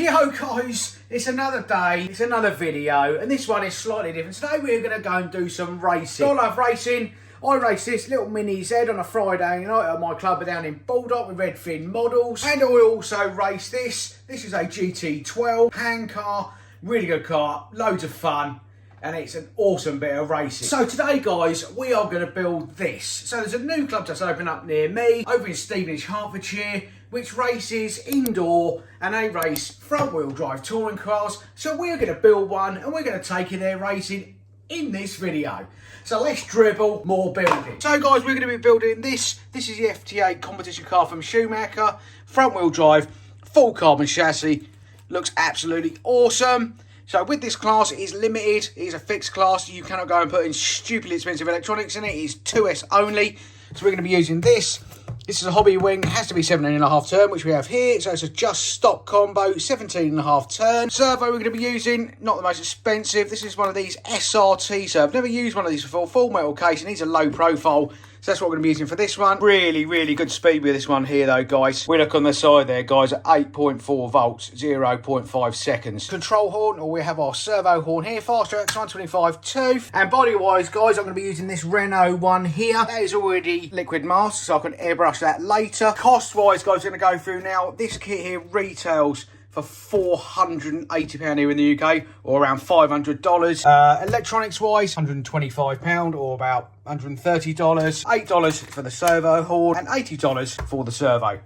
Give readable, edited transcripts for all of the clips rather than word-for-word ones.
Yo guys, it's another day, it's another video, and this one is slightly different. Today we're going to go and do some racing. I love racing. I race this little Mini Z on a Friday night at my club down in Baldock with Redfin models. And I also race this. This is a GT12 hand car, really good car, loads of fun. And it's an awesome bit of racing. So today, guys, we are going to build this. So there's a new club that's opened up near me, over in Stevenage, Hertfordshire, which races indoor, and they race front-wheel drive touring cars. So we're going to build one, and we're going to take it there racing in this video. So let's dribble more building. So guys, we're going to be building this. This is the FT8 competition car from Schumacher, front-wheel drive, full carbon chassis. Looks absolutely awesome. So with this class, it is limited. It is a fixed class. You cannot go and put in stupidly expensive electronics in it. It is 2S only. So we're going to be using this. This is a hobby wing. It has to be 17.5 turn, which we have here. So it's a just stock combo, 17.5 turn. Servo we're going to be using, not the most expensive. This is one of these SRT servos. I've never used one of these before. Full metal case. It needs a low profile. So that's what we're going to be using for this one. Really, really good speed with this one here though, guys. We look on the side there, guys, at 8.4 volts, 0.5 seconds. Control horn, or we have our servo horn here, Fastrac 125 tooth. And body-wise, guys, I'm going to be using this Renault one here. That is already liquid mask, so I can airbrush that later. Cost-wise, guys, I'm going to go through now. This kit here retails for £480 here in the UK, or around $500. Electronics wise, £125 or about $130. $8 for the servo horn and $80 for the servo.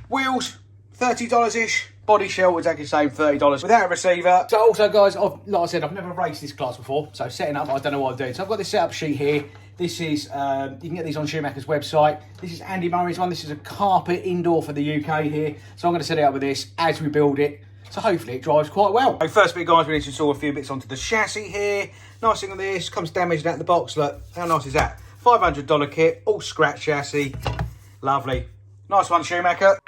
Wheels, $30-ish. Body shell, exactly the same, $30 without a receiver. So also, guys, like I said, I've never raced this class before, so setting up, I don't know what I'm doing. So I've got this setup sheet here. This is, you can get these on Schumacher's website. This is Andy Murray's one. This is a carpet indoor for the UK here. So I'm going to set it up with this as we build it. So hopefully it drives quite well. So first bit, guys, we need to install a few bits onto the chassis here. Nice thing on this, comes damaged out of the box. Look, how nice is that? $500 kit, all scratch chassis. Lovely. Nice one, Schumacher.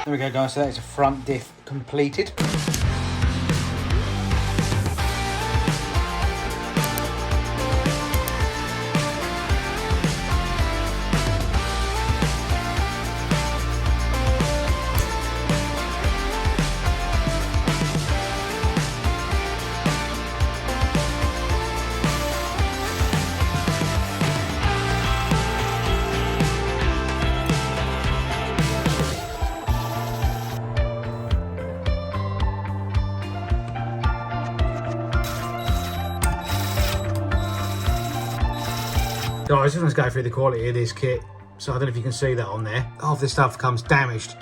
There we go, guys, so that is a front diff completed. Guys, let's go through the quality of this kit. So I don't know if you can see that on there. Half this stuff comes damaged.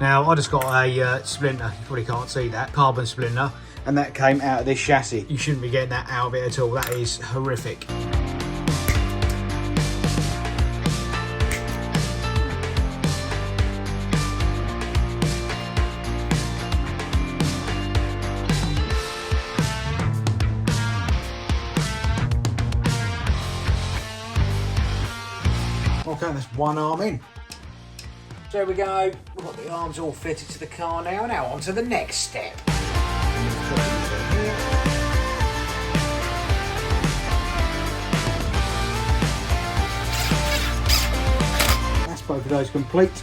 Now, I just got a splinter, you probably can't see that, carbon splinter, and that came out of this chassis. You shouldn't be getting that out of it at all. That is horrific. Okay, that's one arm in. So there we go. We've got the arms all fitted to the car now. Now on to the next step. That's both of those complete.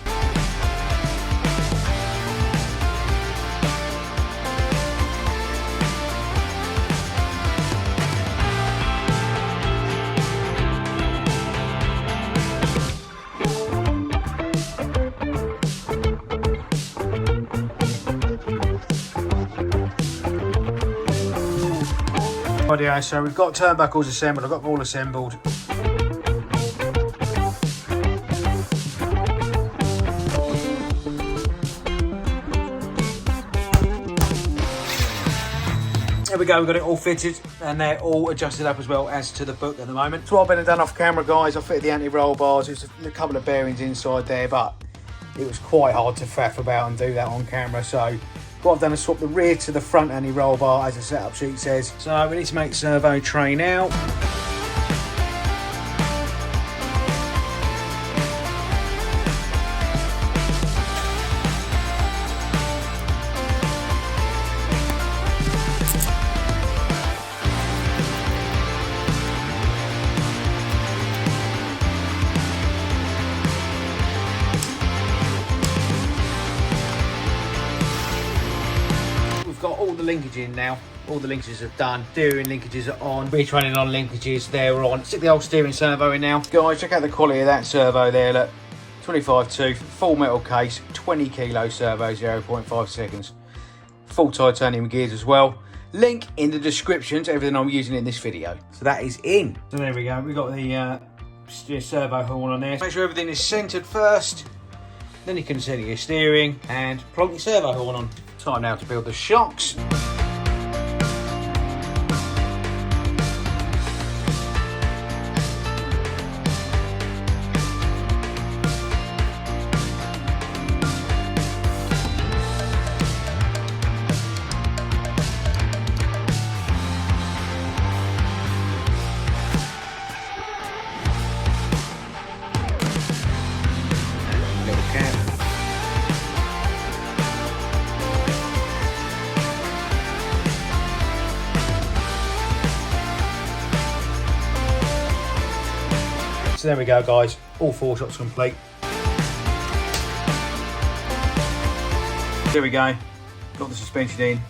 Rightio, so we've got turnbuckles assembled, I've got them all assembled. There we go, we've got it all fitted and they're all adjusted up as well as to the book at the moment. So what I've been done off camera, guys, I fitted the anti-roll bars. There's a couple of bearings inside there, but it was quite hard to faff about and do that on camera. So what I've done is swap the rear to the front anti-roll bar as the setup sheet says. So we need to make servo tray now. Got all the linkage in now, all the linkages are done, steering linkages are on, rear training on linkages, they're on. Stick the old steering servo in now. Guys, check out the quality of that servo there, look, 25 tooth, full metal case, 20 kilo servo, 0.5 seconds, full titanium gears as well. Link in the description to everything I'm using in this video. So that is in. So there we go, we've got the servo horn on there. Make sure everything is centered first, then you can center your steering and plonk your servo horn on. Time now to build the shocks. Little cap. So there we go, guys, all 4 shots complete. There we go, got the suspension in.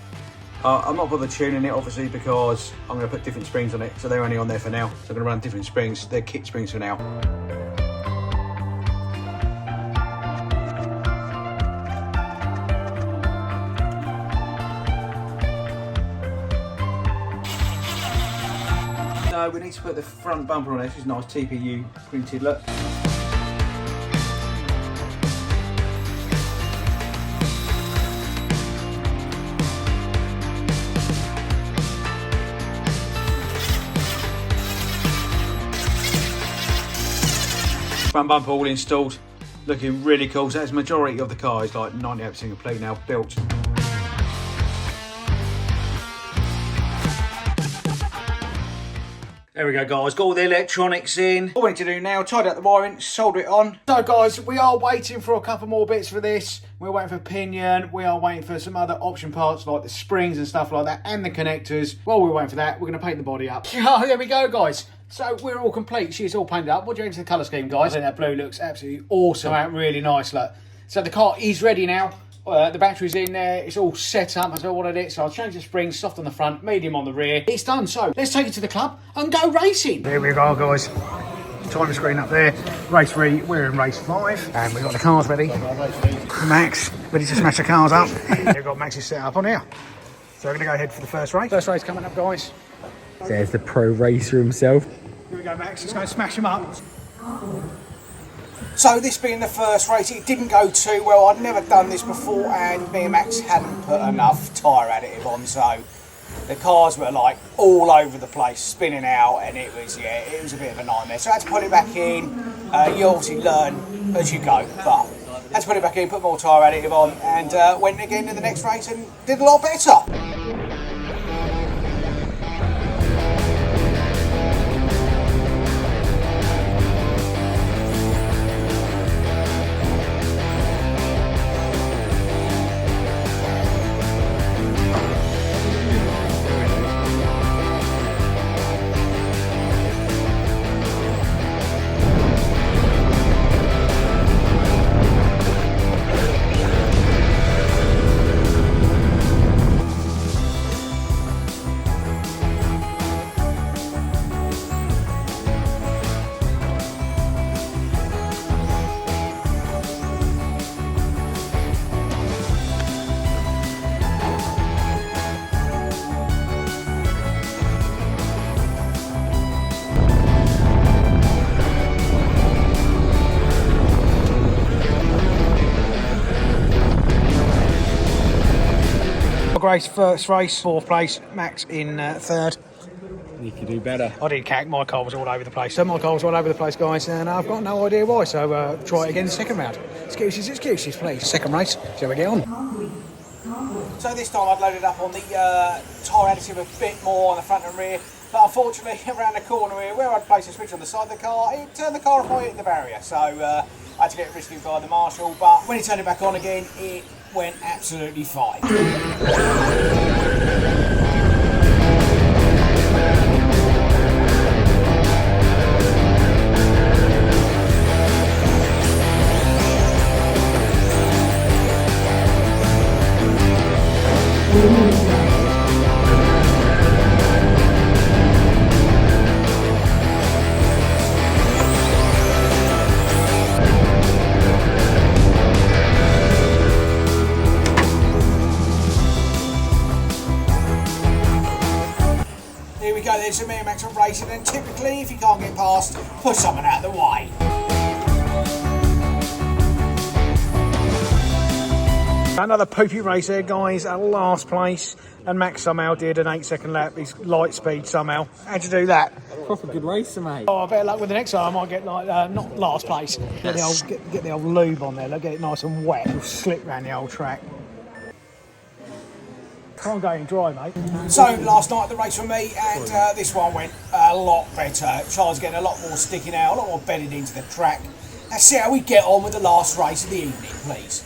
I'm not bothered tuning it obviously because I'm going to put different springs on it, so they're only on there for now. So I'm going to run different springs, they're kit springs for now. So we need to put the front bumper on it, which is nice TPU printed look. Front bumper all installed, looking really cool. So that's the majority of the car is like 98% complete now, built. There we go, guys, got all the electronics in. All we need to do now, tidy up the wiring, solder it on. So guys, we are waiting for a couple more bits for this. We're waiting for pinion, we are waiting for some other option parts like the springs and stuff like that, and the connectors. While we're waiting for that, we're gonna paint the body up. Oh, there we go, guys. So we're all complete, she's all painted up. What do you think to the colour scheme, guys? I think that blue looks absolutely awesome, out really nice, look. So the car is ready now. The battery's in there, it's all set up as I wanted it, so I'll change the springs, soft on the front, medium on the rear. It's done, so let's take it to the club and go racing. There we go, guys. Time screen up there. Race 3, we're in race 5, and we've got the cars ready. Max, ready to smash the cars up. We've got Max's set up on here. So we're going to go ahead for the first race. First race coming up, guys. There's the pro racer himself. Here we go, Max, let's go and smash him up. So this being the first race, it didn't go too well. I'd never done this before and me and Max hadn't put enough tyre additive on, so the cars were like all over the place, spinning out, and it was a bit of a nightmare. So I had to put it back in. You obviously learn as you go, but I had to put it back in, put more tyre additive on, and went again to the next race and did a lot better. Grace first race, 4th place. Max in 3rd. You could do better. I did cack. My car was all over the place. So my car was all over the place, guys, and I've got no idea why. So try it again the second round. Excuses, please. Second race. See how we get on. So this time I've loaded up on the tyre additive a bit more on the front and rear. But unfortunately, around the corner here, where I'd placed a switch on the side of the car, it turned the car off by hitting the barrier. So I had to get it rescued by the marshal. But when he turned it back on again, it went absolutely fine. Here we go, there's a mere max of racing, and typically if you can't get past, push someone out of the way. Another poopy race there, guys, at last place, and Max somehow did an 8-second lap. He's light speed somehow. How'd you do that? Proper good racer, mate. Oh, better luck with the next time. I might get like not last place. Get the old lube on there. Look, get it nice and wet. It'll slip around the old track. Can't go in dry, mate. So last night the race for me, and this one went a lot better. Charles getting a lot more sticky now, a lot more bedded into the track. Let's see how we get on with the last race of the evening, please.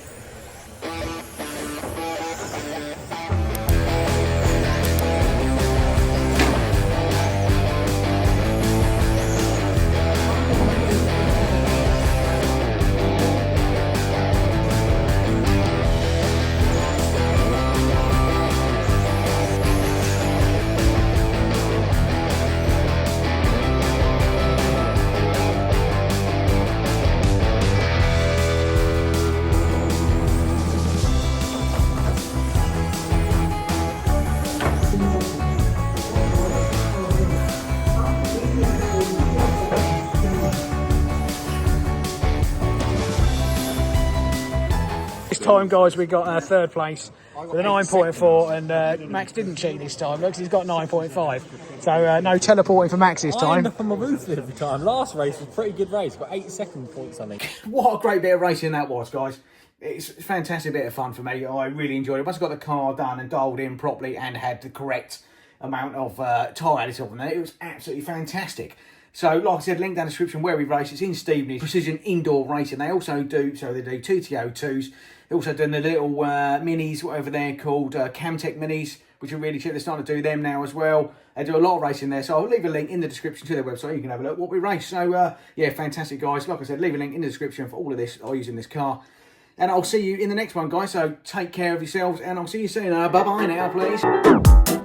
This time, guys, we got 3rd place with a 9.4, and Max didn't cheat this time. Looks, he's got 9.5. So no teleporting for Max this I time. end up on my roof every time. Last race was a pretty good race, got 8-second points, I think. What a great bit of racing that was, guys. It's a fantastic bit of fun for me. I really enjoyed it. Once I got the car done and dialed in properly and had the correct amount of tyre additive on there, it was absolutely fantastic. So, like I said, link down the description where we race. It's in Stevenage, Precision Indoor Racing. They also do, so they do TTO2s. They're also doing the little minis, whatever they're called, Camtech minis, which are really cheap. They're starting to do them now as well. They do a lot of racing there. So I'll leave a link in the description to their website. You can have a look at what we race. So, yeah, fantastic, guys. Like I said, leave a link in the description for all of this I use in this car. And I'll see you in the next one, guys. So take care of yourselves, and I'll see you soon. Bye-bye now, please.